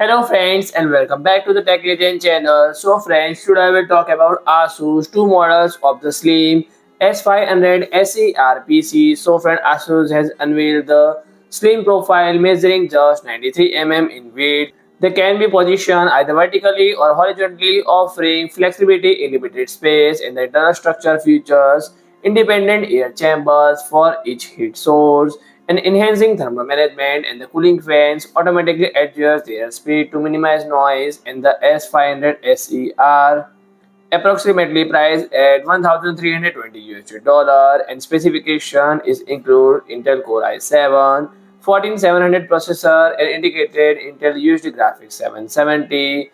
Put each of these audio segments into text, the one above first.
Hello friends and welcome back to the Tech Legend channel. So friends, today I will talk about ASUS two models of the slim S500SER PC. So friend, ASUS has unveiled the slim profile measuring just 93 mm in width. They can be positioned either vertically or horizontally, offering flexibility in limited space, and the internal structure features independent air chambers for each heat source and enhancing thermal management, and the cooling fans automatically adjust their speed to minimize noise. And the S500SER approximately priced at 1320 USD and specification is include Intel Core i7 14700 processor and integrated Intel UHD Graphics 770,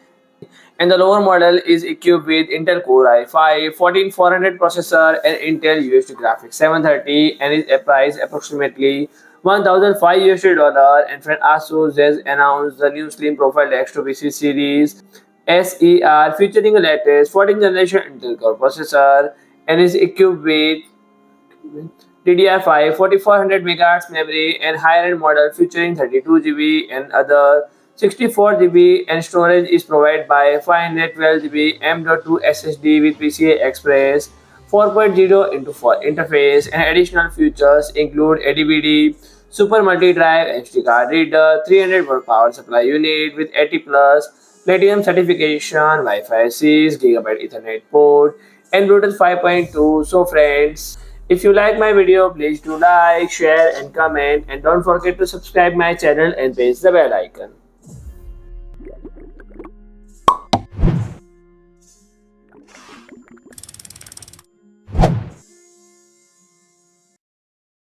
and the lower model is equipped with Intel Core i5 14400 processor and Intel UHD Graphics 730 and is priced approximately 1005 USD. And friend, ASUS has announced the new slim profile desktop PC series SER featuring the latest 14th generation Intel Core processor and is equipped with DDR5 4400 MHz memory and higher end model featuring 32 GB and other 64 GB, and storage is provided by 512 GB M.2 SSD with PCI Express 4.0 into 4 interface, and additional features include a DVD, Super Multi-Drive SD card reader, 300 volt power supply unit with 80 plus Platinum certification, Wi-Fi 6, gigabit Ethernet port, and Bluetooth 5.2. So friends, if you like my video, please do like, share and comment, and don't forget to subscribe my channel and press the bell icon.